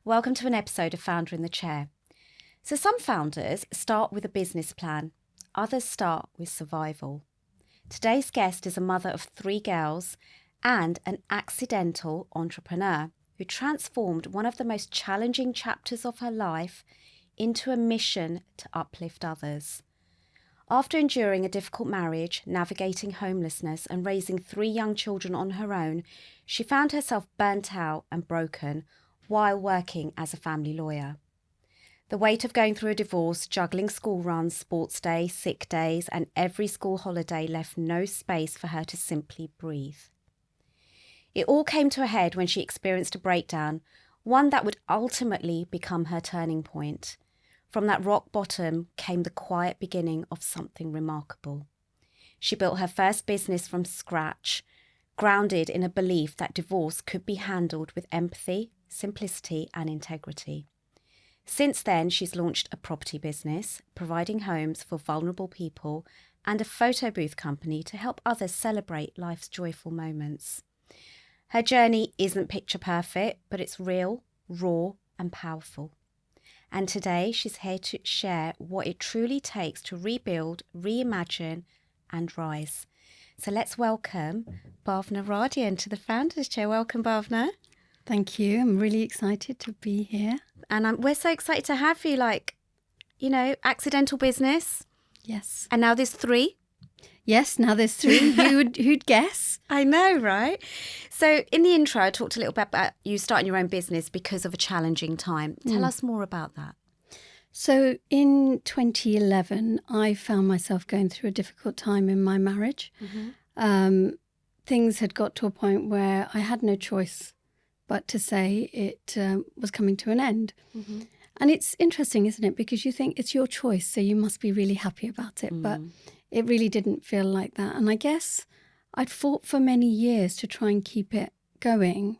Welcome to an episode of Founder in the Chair. So some founders start with a business plan, others start with survival. Today's guest is a mother of 3 girls and an accidental entrepreneur who transformed one of the most challenging chapters of her life into a mission to uplift others. After enduring a difficult marriage, navigating homelessness and raising 3 young children on her own, she found herself burnt out and broken while working as a family lawyer. The weight of going through a divorce, juggling school runs, sports days, sick days, and every school holiday left no space for her to simply breathe. It all came to a head when she experienced a breakdown, one that would ultimately become her turning point. From that rock bottom came the quiet beginning of something remarkable. She built her first business from scratch, grounded in a belief that divorce could be handled with empathy, simplicity, and integrity. Since then, she's launched a property business, providing homes for vulnerable people, and a photo booth company to help others celebrate life's joyful moments. Her journey isn't picture perfect, but it's real, raw, and powerful. And today she's here to share what it truly takes to rebuild, reimagine, and rise. So let's welcome Bhavna Radia into the Founders Chair. Welcome, Bhavna. Thank you. I'm really excited to be here. And we're so excited to have you, accidental business. Yes. And now there's 3. Yes, now there's 3. Who'd guess? I know, right? So in the intro, I talked a little bit about you starting your own business because of a challenging time. Tell us more about that. So in 2011, I found myself going through a difficult time in my marriage. Things had got to a point where I had no choice but to say it was coming to an end. And it's interesting, isn't it? Because you think it's your choice, so you must be really happy about it. But it really didn't feel like that. And I guess I'd fought for many years to try and keep it going.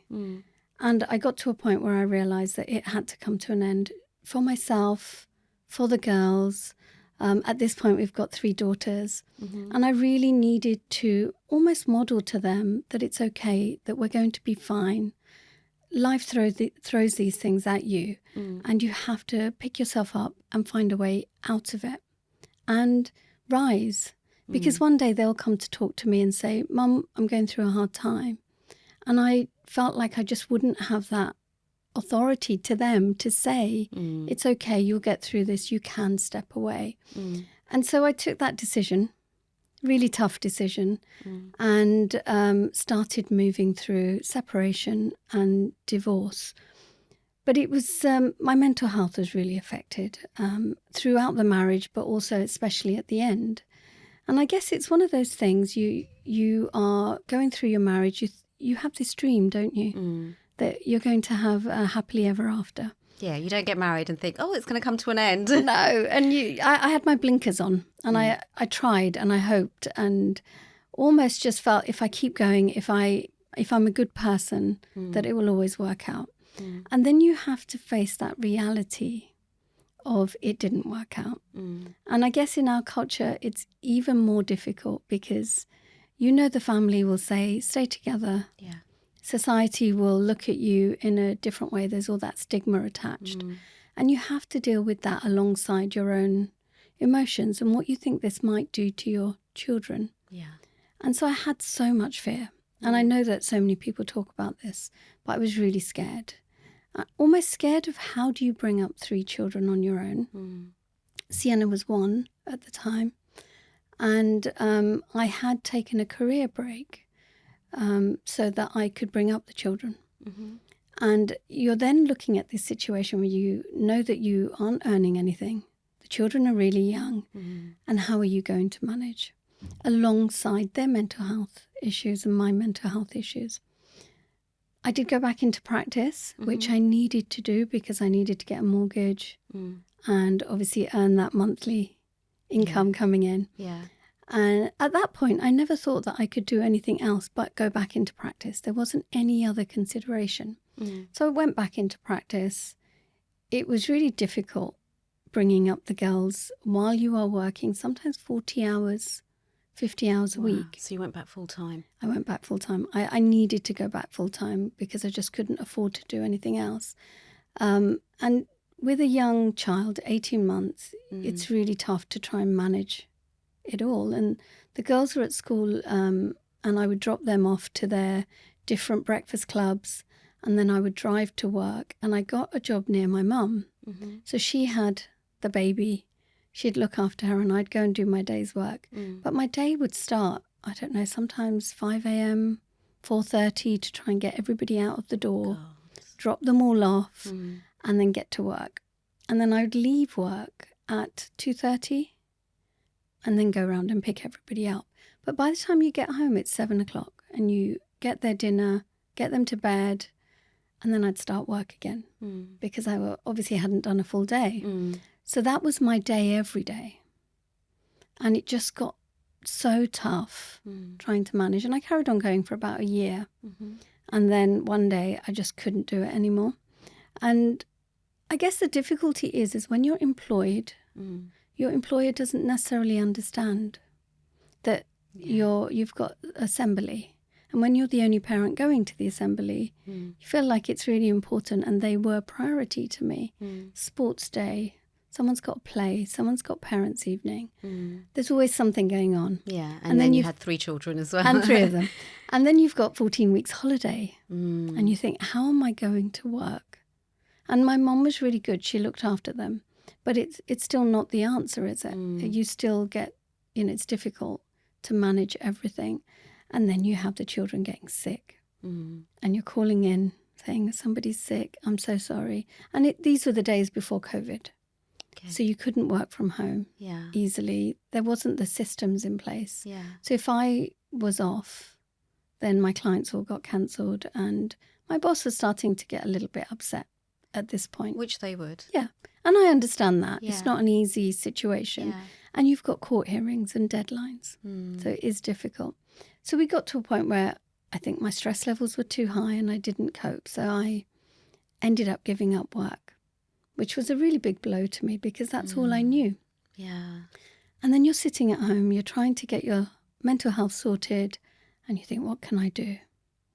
And I got to a point where I realized that it had to come to an end for myself, for the girls. At this point, we've got 3 daughters. And I really needed to almost model to them that it's okay, that we're going to be fine. Life throws these things at you, and you have to pick yourself up and find a way out of it and rise. Because one day they'll come to talk to me and say, "Mum, I'm going through a hard time." And I felt like I just wouldn't have that authority to them to say, "It's okay, you'll get through this, you can step away." And so I took that decision, really tough decision, and started moving through separation and divorce. But it was, my mental health was really affected throughout the marriage, but also especially at the end. And I guess it's one of those things, you are going through your marriage, you have this dream, don't you? That you're going to have a happily ever after. Yeah, you don't get married and think, it's going to come to an end. No, and I had my blinkers on, and I tried and I hoped and almost just felt if I keep going, if I'm a good person, that it will always work out. And then you have to face that reality of it didn't work out. And I guess in our culture, it's even more difficult because the family will say, stay together. Yeah. Society will look at you in a different way. There's all that stigma attached. And you have to deal with that alongside your own emotions and what you think this might do to your children. Yeah. And so I had so much fear. And I know that so many people talk about this, but I was really scared. Almost scared of how do you bring up 3 children on your own. Sienna was 1 at the time. And I had taken a career break so that I could bring up the children. And you're then looking at this situation where you know that you aren't earning anything. The children are really young. And how are you going to manage alongside their mental health issues and my mental health issues? I did go back into practice, which I needed to do because I needed to get a mortgage and obviously earn that monthly income coming in. Yeah. And at that point, I never thought that I could do anything else but go back into practice. There wasn't any other consideration. So I went back into practice. It was really difficult bringing up the girls while you are working, sometimes 40 hours, 50 hours a week. So you went back full time? I went back full time. I needed to go back full time because I just couldn't afford to do anything else. And with a young child, 18 months, it's really tough to try and manage it all. And the girls were at school, and I would drop them off to their different breakfast clubs, and then I would drive to work. And I got a job near my mum. So she had the baby. She'd look after her, and I'd go and do my day's work. But my day would start, I don't know, sometimes 5 a.m., 4:30 to try and get everybody out of the door, drop them all off, and then get to work. And then I would leave work at 2:30 and then go around and pick everybody up. But by the time you get home, it's 7 o'clock, and you get their dinner, get them to bed, and then I'd start work again because I obviously hadn't done a full day. So that was my day every day. And it just got so tough trying to manage. And I carried on going for about a year. And then one day I just couldn't do it anymore. And I guess the difficulty is when you're employed, your employer doesn't necessarily understand that you've got assembly. And when you're the only parent going to the assembly, you feel like it's really important. And they were priority to me. Sports day, someone's got a play, someone's got parents' evening. There's always something going on. Yeah, and then you had 3 children as well. And 3 of them. And then you've got 14 weeks holiday. And you think, how am I going to work? And my mum was really good. She looked after them. But it's still not the answer, is it? You still get, it's difficult to manage everything. And then you have the children getting sick. And you're calling in saying, somebody's sick, I'm so sorry. And these were the days before COVID. Okay. So you couldn't work from home easily. There wasn't the systems in place. So if I was off, then my clients all got cancelled. And my boss was starting to get a little bit upset at this point. Which they would. Yeah. And I understand that. It's not an easy situation. And you've got court hearings and deadlines. So it is difficult. So we got to a point where I think my stress levels were too high and I didn't cope. So I ended up giving up work, which was a really big blow to me because that's all I knew. Yeah. And then you're sitting at home, you're trying to get your mental health sorted, and you think, what can I do?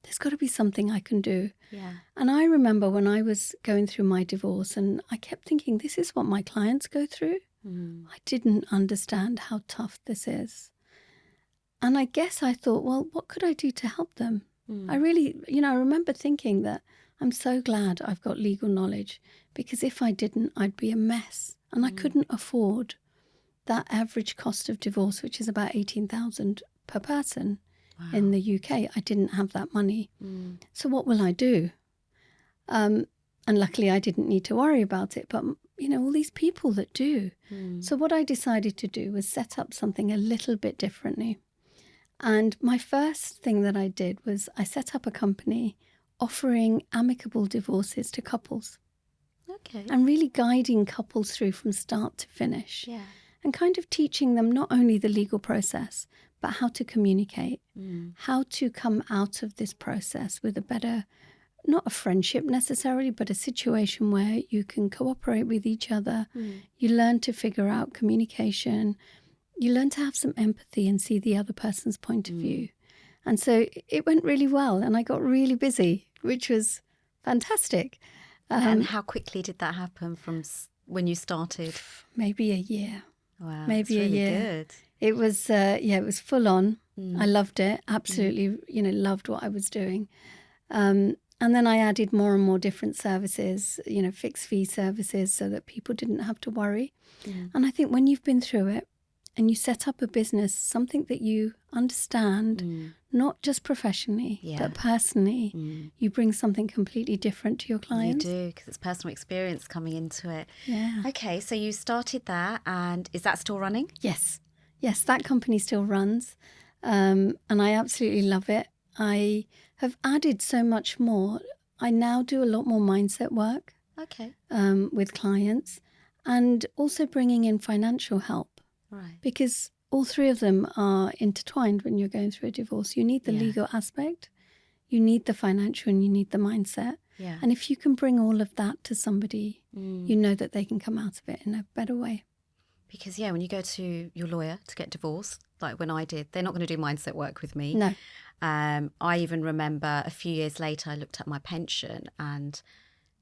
There's got to be something I can do. Yeah. And I remember when I was going through my divorce and I kept thinking, this is what my clients go through. I didn't understand how tough this is. And I guess I thought, well, what could I do to help them? I really, I remember thinking that I'm so glad I've got legal knowledge because if I didn't, I'd be a mess. And I couldn't afford that average cost of divorce, which is about 18,000 per person in the UK. I didn't have that money. So what will I do? And luckily I didn't need to worry about it. But, all these people that do. So what I decided to do was set up something a little bit differently. And my first thing that I did was I set up a company offering amicable divorces to couples. Okay. And really guiding couples through from start to finish. Yeah. And kind of teaching them not only the legal process, but how to communicate, how to come out of this process with a better, not a friendship necessarily, but a situation where you can cooperate with each other. You learn to figure out communication. You learn to have some empathy and see the other person's point of view. And so it went really well and I got really busy, which was fantastic. And how quickly did that happen from when you started? Maybe a year. Wow, maybe that's really a year. Good. It was, it was full on. I loved it. Absolutely, loved what I was doing. And then I added more and more different services, fixed fee services so that people didn't have to worry. And I think when you've been through it and you set up a business, something that you understand, not just professionally, but personally, you bring something completely different to your clients. You do, because it's personal experience coming into it. Yeah. Okay, so you started that, and is that still running? Yes, that company still runs, and I absolutely love it. I have added so much more. I now do a lot more mindset work with clients and also bringing in financial help. Right. Because all 3 of them are intertwined when you're going through a divorce. You need the legal aspect, you need the financial, and you need the mindset. Yeah. And if you can bring all of that to somebody, you know that they can come out of it in a better way. Because, when you go to your lawyer to get divorced, like when I did, they're not going to do mindset work with me. No. I even remember a few years later, I looked at my pension and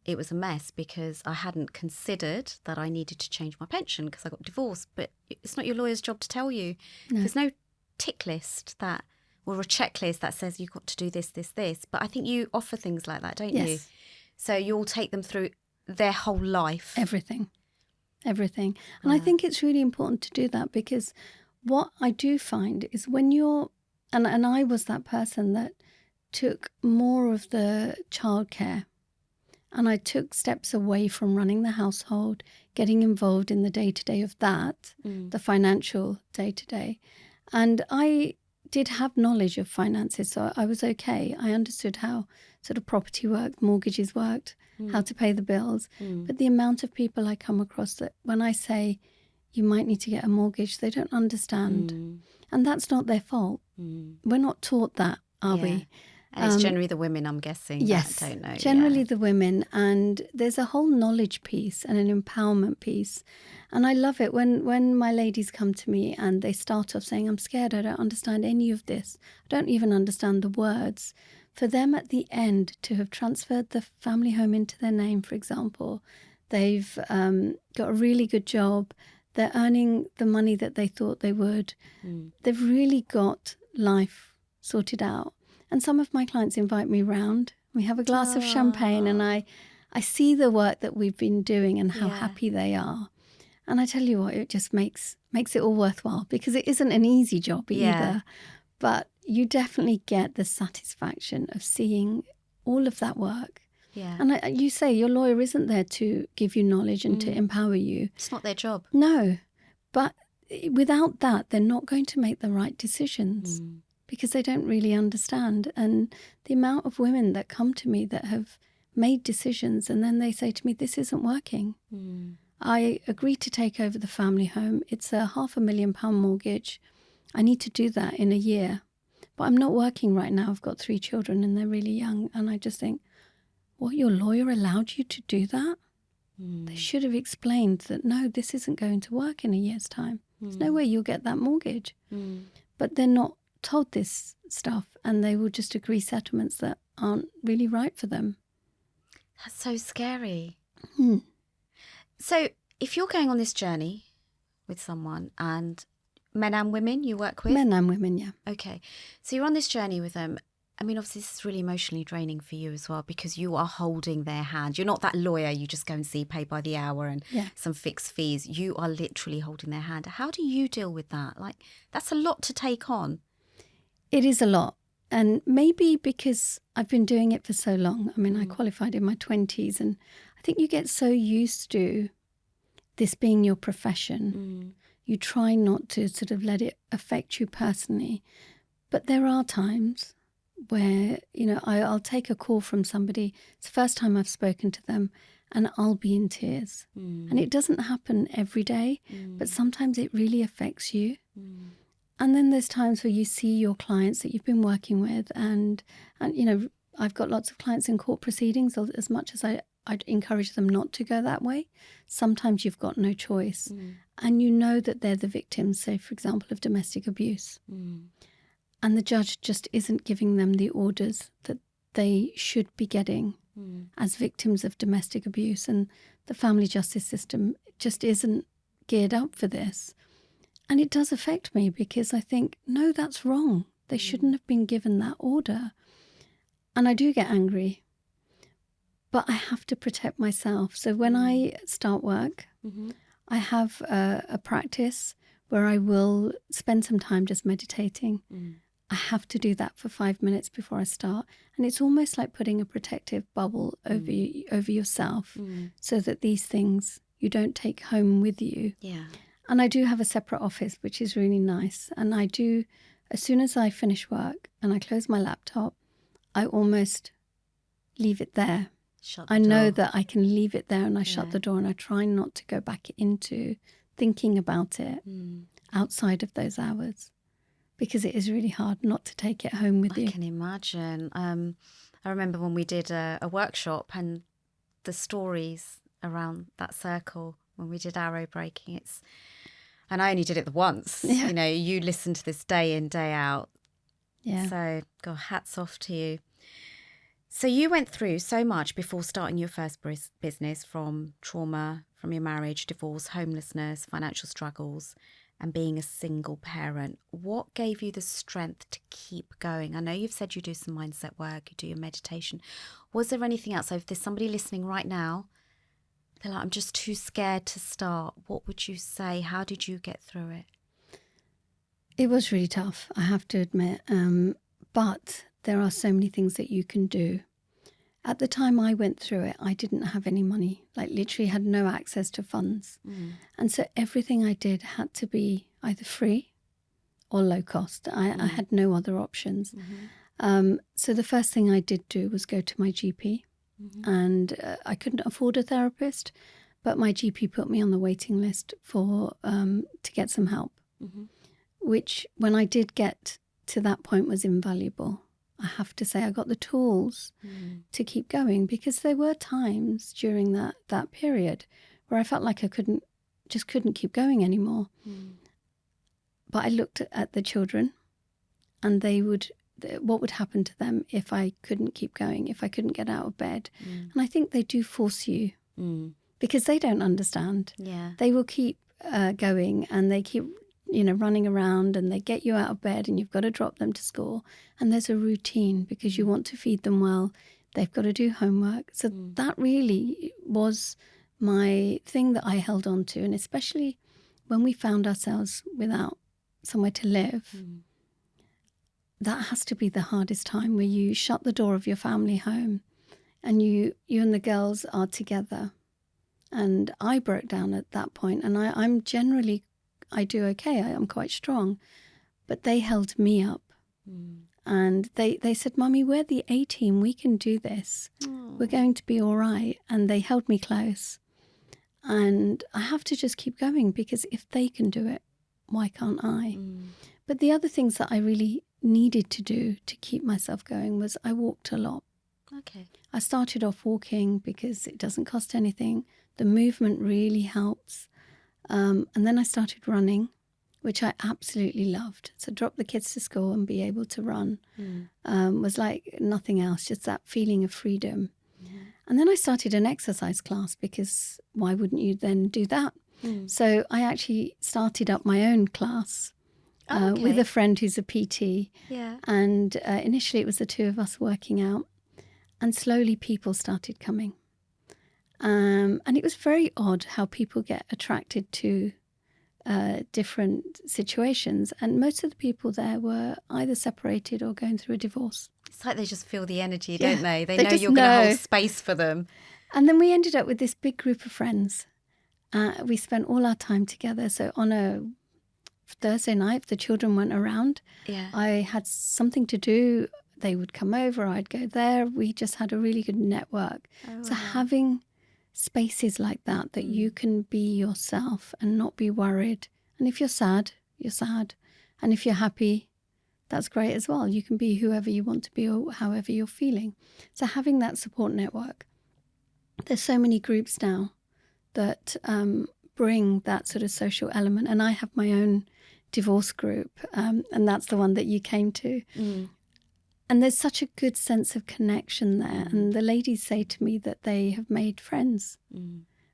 it was a mess because I hadn't considered that I needed to change my pension because I got divorced. But it's not your lawyer's job to tell you. No. There's no tick list that, or a checklist that says you've got to do this, this, this. But I think you offer things like that, don't you? So you'll take them through their whole life. Everything. And I think it's really important to do that, because what I do find is when you're, and I was that person that took more of the childcare, and I took steps away from running the household, getting involved in the day-to-day of that, the financial day-to-day. And I did have knowledge of finances, so I was okay. I understood how sort of property worked, mortgages worked, how to pay the bills. But the amount of people I come across that when I say you might need to get a mortgage, they don't understand. And that's not their fault. We're not taught that, are we? And it's generally the women, I'm guessing, yes, that don't know. Generally the women. And there's a whole knowledge piece and an empowerment piece. And I love it when my ladies come to me and they start off saying, I'm scared, I don't understand any of this. I don't even understand the words. For them at the end to have transferred the family home into their name, for example, they've got a really good job. They're earning the money that they thought they would. They've really got life sorted out. And some of my clients invite me round. We have a glass of champagne and I see the work that we've been doing and how happy they are. And I tell you what, it just makes it all worthwhile, because it isn't an easy job either. But you definitely get the satisfaction of seeing all of that work. And you say your lawyer isn't there to give you knowledge and to empower you. It's not their job. No. But without that, they're not going to make the right decisions. Because they don't really understand. And the amount of women that come to me that have made decisions and then they say to me, this isn't working. I agreed to take over the family home. It's a £500,000 mortgage. I need to do that in a year. But I'm not working right now. I've got 3 children and they're really young. And I just think, what, your lawyer allowed you to do that? They should have explained that, no, this isn't going to work in a year's time. There's no way you'll get that mortgage. But they're not told this stuff, and they will just agree settlements that aren't really right for them. That's so scary. So if you're going on this journey with someone, and men and women you work with? Men and women, yeah. Okay. So you're on this journey with them. I mean, obviously this is really emotionally draining for you as well, because you are holding their hand. You're not that lawyer you just go and see, pay by the hour and some fixed fees. You are literally holding their hand. How do you deal with that? Like, that's a lot to take on. It is a lot. And maybe because I've been doing it for so long. I mean, I qualified in my 20s, and I think you get so used to this being your profession. You try not to sort of let it affect you personally. But there are times where, you know, I'll take a call from somebody. It's the first time I've spoken to them, and I'll be in tears. And it doesn't happen every day, but sometimes it really affects you. And then there's times where you see your clients that you've been working with, and you know, I've got lots of clients in court proceedings. As much as I'd encourage them not to go that way, sometimes you've got no choice. And you know that they're the victims, say, for example, of domestic abuse. And the judge just isn't giving them the orders that they should be getting as victims of domestic abuse. And the family justice system just isn't geared up for this. And it does affect me, because I think, no, that's wrong. They shouldn't have been given that order. And I do get angry, but I have to protect myself. So when I start work, I have a practice where I will spend some time just meditating. I have to do that for 5 minutes before I start. And it's almost like putting a protective bubble over yourself, so that these things you don't take home with you. And I do have a separate office, which is really nice. And I do, as soon as I finish work and I close my laptop, I almost leave it there. I know that I can leave it there, and I shut the door, and I try not to go back into thinking about it outside of those hours, because it is really hard not to take it home with you. I can imagine. I remember when we did a workshop, and the stories around that circle when we did arrow breaking. And I only did it the once. You know, you listen to this day in, day out. So, God, hats off to you. So you went through so much before starting your first business, from trauma, from your marriage, divorce, homelessness, financial struggles, and being a single parent. What gave you the strength to keep going? I know you've said you do some mindset work, you do your meditation. Was there anything else? So if there's somebody listening right now, they're like, I'm just too scared to start. What would you say? How did you get through it? It was really tough, I have to admit. But there are so many things that you can do. At the time I went through it, I didn't have any money, like literally had no access to funds. And so everything I did had to be either free or low cost. I had no other options. So the first thing I did do was go to my GP. And I couldn't afford a therapist, but my GP put me on the waiting list for to get some help, which when I did get to that point was invaluable. I have to say I got the tools to keep going, because there were times during that period where I felt like I couldn't keep going anymore. But I looked at the children, and what would happen to them if I couldn't keep going, if I couldn't get out of bed. And I think they do force you because they don't understand. Yeah. They will keep going, and they keep running around, and they get you out of bed, and you've got to drop them to school. And there's a routine because you want to feed them well. They've got to do homework. So that really was my thing that I held on to. And especially when we found ourselves without somewhere to live, that has to be the hardest time, where you shut the door of your family home and you and the girls are together. And I broke down at that point, and I'm generally, I do okay. I'm quite strong, but they held me up. And they said, Mummy, we're the A-team. We can do this. We're going to be all right. And they held me close. And I have to just keep going, because if they can do it, why can't I? But the other things that I really needed to do to keep myself going was I walked a lot. Okay. I started off walking because it doesn't cost anything. The movement really helps. And then I started running, which I absolutely loved. So drop the kids to school and be able to run was like nothing else, just that feeling of freedom. And then I started an exercise class, because why wouldn't you then do that? So I actually started up my own class with a friend who's a PT. Yeah. And initially it was the two of us working out, and slowly people started coming. And it was very odd how people get attracted to different situations. And most of the people there were either separated or going through a divorce. It's like they just feel the energy, don't they? They know just you're going to hold space for them. And then we ended up with this big group of friends. We spent all our time together. So on a Thursday night, the children went around. Yeah. I had something to do. They would come over. I'd go there. We just had a really good network. So having spaces like that you can be yourself and not be worried. And if you're sad, you're sad. And if you're happy, that's great as well. You can be whoever you want to be or however you're feeling. So having that support network. There's so many groups now that bring that sort of social element. And I have my own divorce group, and that's the one that you came to. And there's such a good sense of connection there. And the ladies say to me that they have made friends,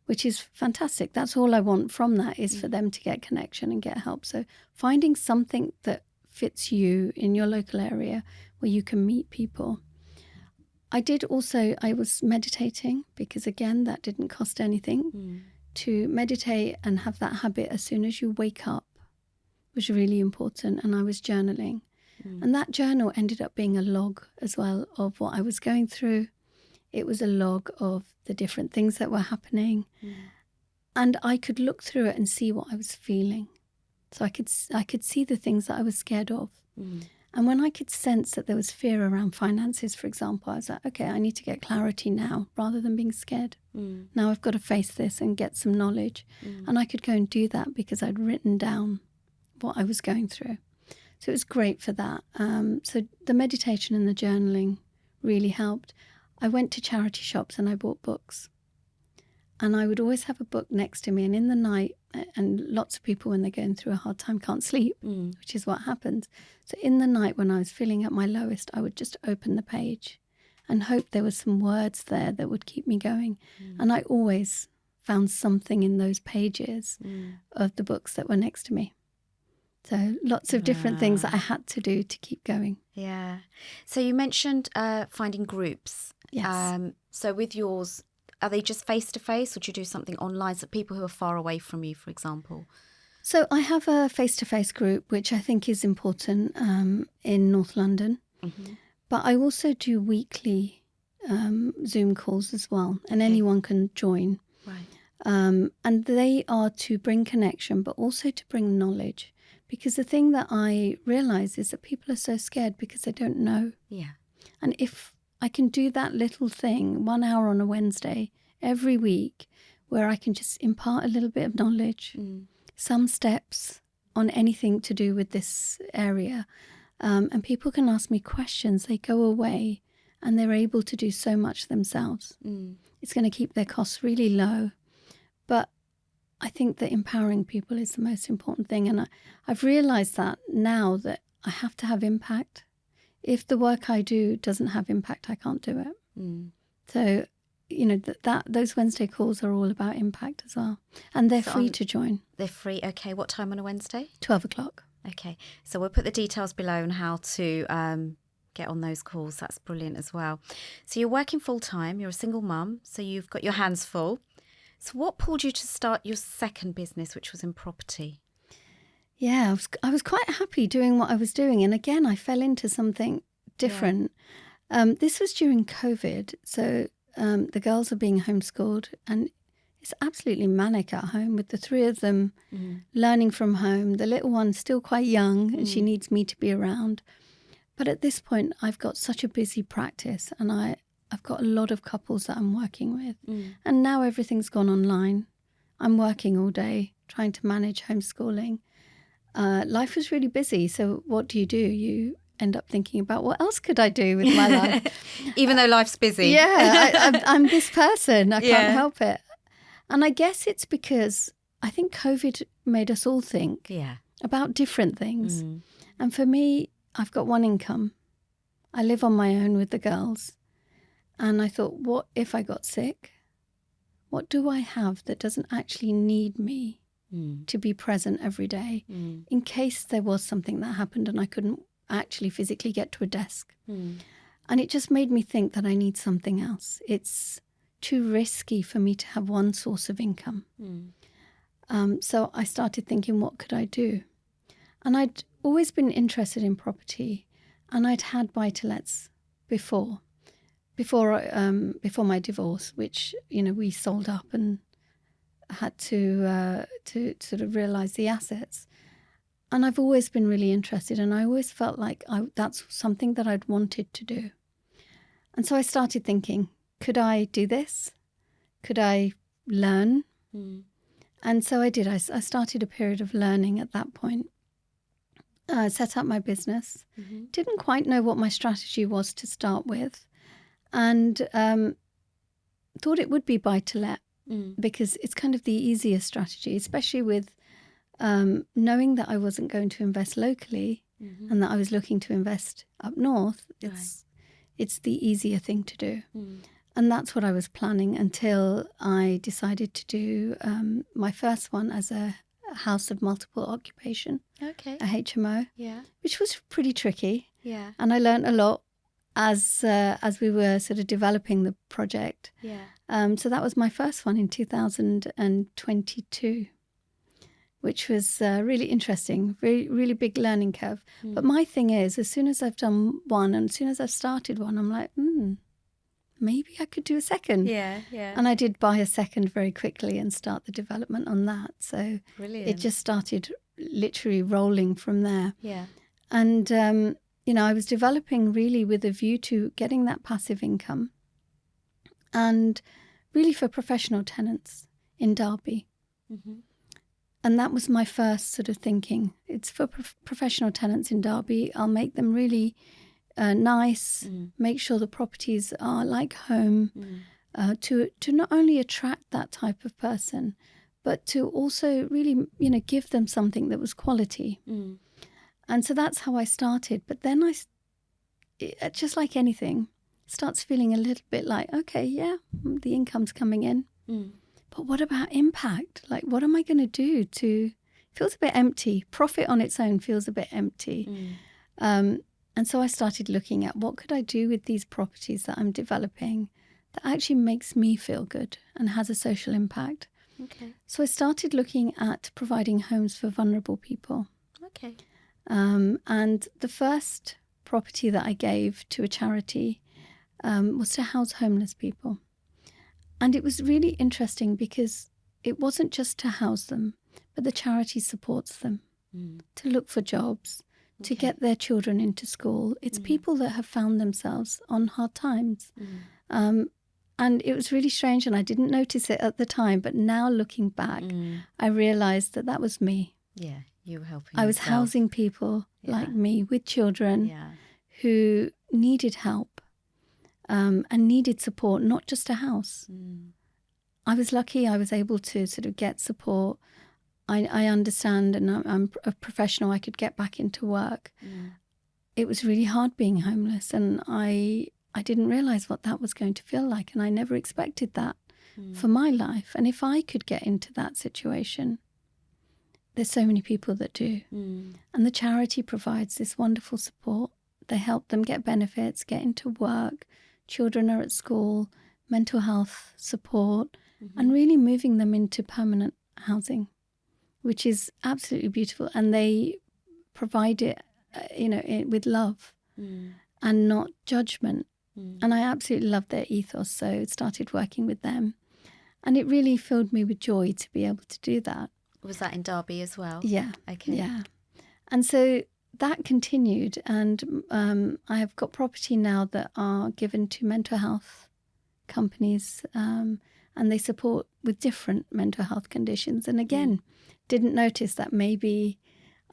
which is fantastic. That's all I want from that, is for them to get connection and get help. So finding something that fits you in your local area where you can meet people. I was meditating, because again, that didn't cost anything. To meditate and have that habit as soon as you wake up was really important. And I was journaling. And that journal ended up being a log as well of what I was going through. It was a log of the different things that were happening. And I could look through it and see what I was feeling. So I could see the things that I was scared of. And when I could sense that there was fear around finances, for example, I was like, okay, I need to get clarity now rather than being scared. Now I've got to face this and get some knowledge. And I could go and do that because I'd written down what I was going through. So it was great for that. So the meditation and the journaling really helped. I went to charity shops and I bought books. And I would always have a book next to me. And in the night, and lots of people when they're going through a hard time can't sleep, which is what happens. So in the night when I was feeling at my lowest, I would just open the page and hoped there were some words there that would keep me going. And I always found something in those pages of the books that were next to me. So lots of different things that I had to do to keep going. Yeah. So you mentioned finding groups. Yes. So with yours, are they just face-to-face, or do you do something online, so people who are far away from you, for example? So I have a face-to-face group, which I think is important in North London. But I also do weekly Zoom calls as well, and anyone can join. Right. And they are to bring connection, but also to bring knowledge. Because the thing that I realize is that people are so scared because they don't know. Yeah. And if I can do that little thing, 1 hour on a Wednesday every week, where I can just impart a little bit of knowledge, some steps on anything to do with this area, and people can ask me questions, they go away and they're able to do so much themselves. It's going to keep their costs really low. But I think that empowering people is the most important thing. And I've realized that now, that I have to have impact. If the work I do doesn't have impact, I can't do it. So, you know, those Wednesday calls are all about impact as well. And they're free to join. They're free. Okay. What time on a Wednesday? 12 o'clock. Okay. So we'll put the details below on how to get on those calls. That's brilliant as well. So you're working full time. You're a single mum. So you've got your hands full. So what pulled you to start your second business, which was in property? Yeah, I was quite happy doing what I was doing. And again, I fell into something different. This was during COVID. So the girls are being homeschooled, and it's absolutely manic at home with the three of them learning from home. The little one's still quite young and she needs me to be around. But at this point, I've got such a busy practice, and I've got a lot of couples that I'm working with. And now everything's gone online. I'm working all day, trying to manage homeschooling. Life is really busy. So what do? You end up thinking about, what else could I do with my life? Even though life's busy. Yeah, I'm this person. I can't help it. And I guess it's because I think COVID made us all think about different things. And for me, I've got one income. I live on my own with the girls. And I thought, what if I got sick? What do I have that doesn't actually need me to be present every day in case there was something that happened and I couldn't actually physically get to a desk? And it just made me think that I need something else. It's too risky for me to have one source of income. So I started thinking, what could I do? And I'd always been interested in property, and I'd had buy-to-lets before my divorce, which, you know, we sold up and had to sort of realize the assets. And I've always been really interested, and I always felt like that's something that I'd wanted to do. And so I started thinking, could I do this? Could I learn? And so I did. I started a period of learning at that point. Set up my business. Didn't quite know what my strategy was to start with. And thought it would be buy-to-let because it's kind of the easiest strategy, especially with knowing that I wasn't going to invest locally and that I was looking to invest up north. It's the easier thing to do. And that's what I was planning until I decided to do my first one as a house of multiple occupation, a HMO, which was pretty tricky. And I learned a lot as we were sort of developing the project. So that was my first one in 2022, which was really interesting, really big learning curve. But my thing is, as soon as I've done one and as soon as I've started one, I'm like, maybe I could do a second. And I did buy a second very quickly and start the development on that. So it just started literally rolling from there. And you know, I was developing really with a view to getting that passive income, and really for professional tenants in Derby. And that was my first sort of thinking. It's for professional tenants in Derby. I'll make them really nice, make sure the properties are like home, to not only attract that type of person, but to also really, you know, give them something that was quality. And so that's how I started. But then just like anything, starts feeling a little bit like, okay, yeah, the income's coming in. But what about impact? Like, what am I going to do to... Feels a bit empty. Profit on its own feels a bit empty. And so I started looking at what could I do with these properties that I'm developing that actually makes me feel good and has a social impact. Okay. So I started looking at providing homes for vulnerable people. Okay. And the first property that I gave to a charity was to house homeless people. And it was really interesting because it wasn't just to house them, but the charity supports them to look for jobs, to get their children into school. It's people that have found themselves on hard times. And it was really strange, and I didn't notice it at the time, but now looking back, I realised that that was me. Yeah, you were helping I was yourself. housing people like me with children who needed help and needed support, not just a house. I was lucky I was able to sort of get support. I understand, and I'm a professional, I could get back into work. It was really hard being homeless, and I didn't realise what that was going to feel like, and I never expected that for my life. And if I could get into that situation, there's so many people that do. And the charity provides this wonderful support. They help them get benefits, get into work, children are at school, mental health support, and really moving them into permanent housing, which is absolutely beautiful. And they provide it, with love and not judgment. And I absolutely love their ethos, so I started working with them. And it really filled me with joy to be able to do that. Was that in Derby as well? Yeah. Okay. Yeah. And so that continued, and I have got property now that are given to mental health companies, and they support with different mental health conditions. And again, didn't notice that maybe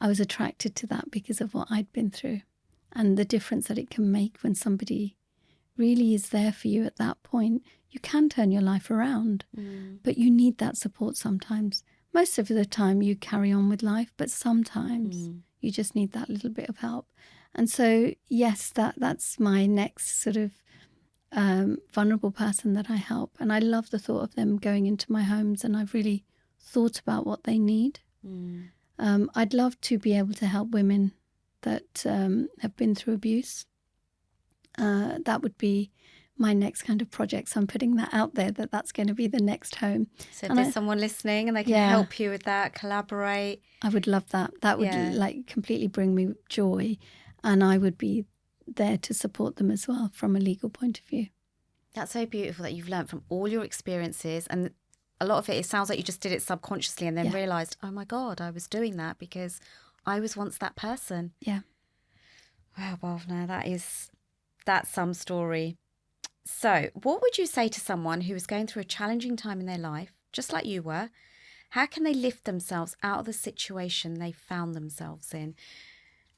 I was attracted to that because of what I'd been through and the difference that it can make when somebody really is there for you at that point. You can turn your life around, but you need that support sometimes. Most of the time you carry on with life, but sometimes you just need that little bit of help. And so, yes, that's my next sort of vulnerable person that I help. And I love the thought of them going into my homes, and I've really thought about what they need. I'd love to be able to help women that have been through abuse. That would be my next kind of project. So I'm putting that out there, that's going to be the next home. So if there's someone listening and they can help you with that, collaborate. I would love that. That would like completely bring me joy, and I would be there to support them as well from a legal point of view. That's so beautiful that you've learned from all your experiences, and a lot of it sounds like you just did it subconsciously and then realised, oh my God, I was doing that because I was once that person. Yeah. Wow, Bhavna, that's some story. So what would you say to someone who is going through a challenging time in their life, just like you were? How can they lift themselves out of the situation they found themselves in?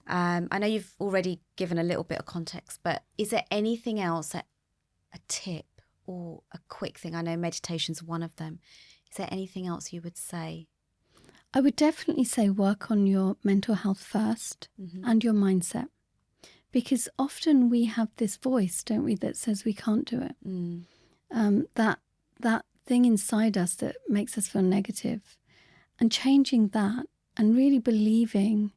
I know you've already given a little bit of context, but is there anything else, a tip or a quick thing? I know meditation's one of them. Is there anything else you would say? I would definitely say work on your mental health first and your mindset. Because often we have this voice, don't we, that says we can't do it. That thing inside us that makes us feel negative. And changing that and really believing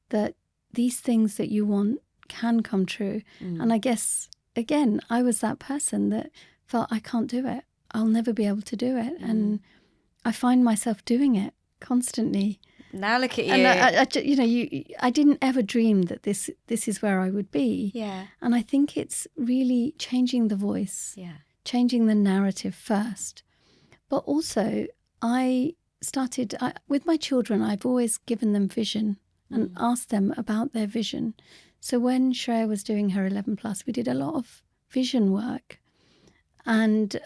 that these things that you want can come true. And I guess, again, I was that person that felt I can't do it. I'll never be able to do it. And I find myself doing it constantly. Now look at you. And I didn't ever dream that this is where I would be. Yeah. And I think it's really changing the voice, changing the narrative first. But also, I started with my children. I've always given them vision and asked them about their vision. So when Shreya was doing her 11+, we did a lot of vision work. And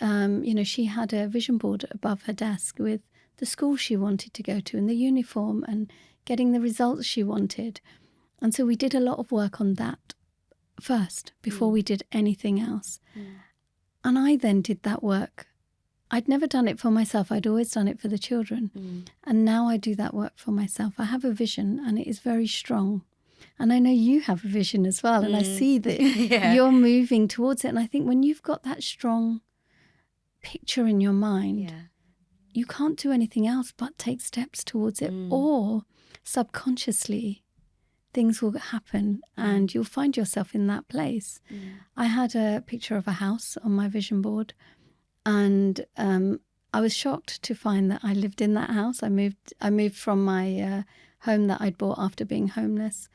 she had a vision board above her desk with the school she wanted to go to and the uniform and getting the results she wanted. And so we did a lot of work on that first before we did anything else. And I then did that work. I'd never done it for myself. I'd always done it for the children. And now I do that work for myself. I have a vision and it is very strong. And I know you have a vision as well. And I see that you're moving towards it. And I think when you've got that strong picture in your mind, you can't do anything else but take steps towards it, or subconsciously things will happen and you'll find yourself in that place. I had a picture of a house on my vision board, and I was shocked to find that I lived in that house. I moved from my home that I'd bought after being homeless,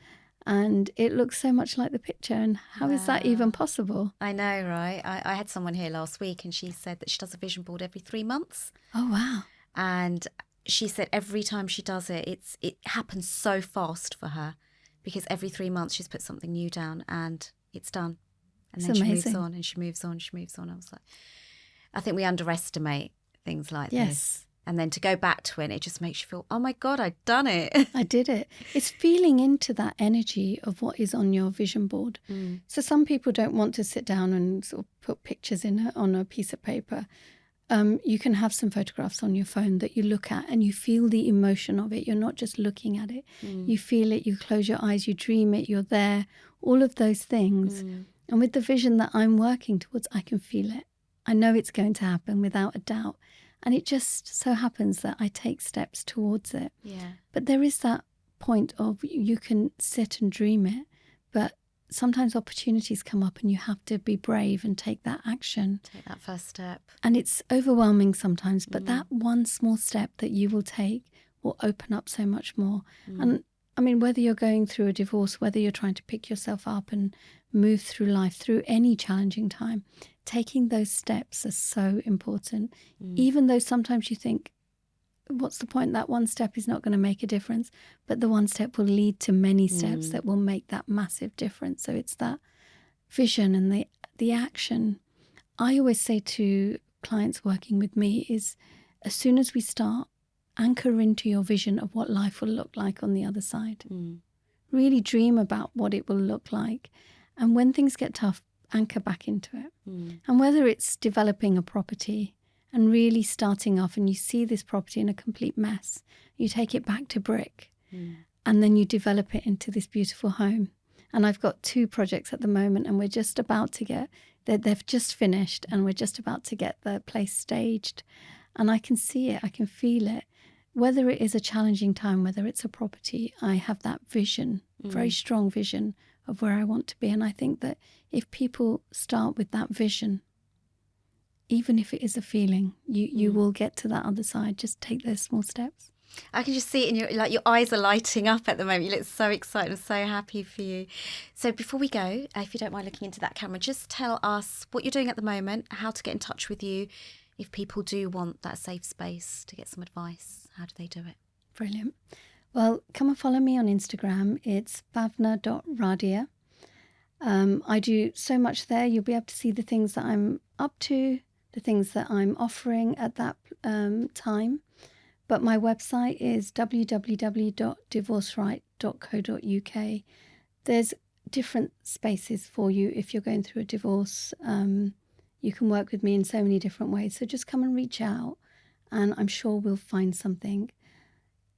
and it looks so much like the picture. And how is that even possible? I know, right? I had someone here last week, and she said that she does a vision board every 3 months. Oh, wow. And she said every time she does it, it happens so fast for her, because every 3 months she's put something new down and it's done. And It's then amazing. she moves on and she moves on and she moves on. I was like, I think we underestimate things like this. And then to go back to it just makes you feel, oh my God, I've done it. I did it. It's feeling into that energy of what is on your vision board. So some people don't want to sit down and sort of put pictures on a piece of paper. You can have some photographs on your phone that you look at and you feel the emotion of it. You're not just looking at it. You feel it, you close your eyes, you dream it, you're there, all of those things. And with the vision that I'm working towards, I can feel it. I know it's going to happen without a doubt. And it just so happens that I take steps towards it. But there is that point of you can sit and dream it, but sometimes opportunities come up and you have to be brave and take that action. Take that first step. And it's overwhelming sometimes, but that one small step that you will take will open up so much more. And I mean, whether you're going through a divorce, whether you're trying to pick yourself up and move through life, through any challenging time, taking those steps are so important. Even though sometimes you think, what's the point? That one step is not going to make a difference. But the one step will lead to many steps that will make that massive difference. So it's that vision and the action. I always say to clients working with me is, as soon as we start, anchor into your vision of what life will look like on the other side. Really dream about what it will look like. And when things get tough, anchor back into it. And whether it's developing a property and really starting off and you see this property in a complete mess, you take it back to brick and then you develop it into this beautiful home. And I've got 2 projects at the moment, and we're just about to get, they've just finished, and we're just about to get the place staged. And I can see it, I can feel it. Whether it is a challenging time, whether it's a property, I have that vision, very strong vision of where I want to be. And I think that if people start with that vision, even if it is a feeling, you will get to that other side. Just take those small steps. I can just see it in your eyes are lighting up at the moment. You look so excited and so happy for you. So before we go, if you don't mind looking into that camera, just tell us what you're doing at the moment, how to get in touch with you. If people do want that safe space to get some advice, how do they do it? Brilliant. Well, come and follow me on Instagram. It's bhavna.radia. I do so much there. You'll be able to see the things that I'm up to, the things that I'm offering at that time. But my website is www.divorceright.co.uk. There's different spaces for you if you're going through a divorce. You can work with me in so many different ways. So just come and reach out, and I'm sure we'll find something.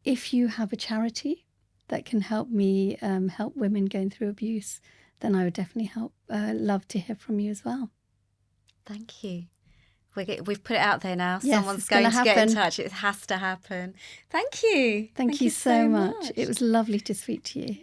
If you have a charity that can help me help women going through abuse, then I would definitely love to hear from you as well. Thank you. We've put it out there now. Yes, someone's going to get in touch. It has to happen. Thank you. Thank you so much. It was lovely to speak to you.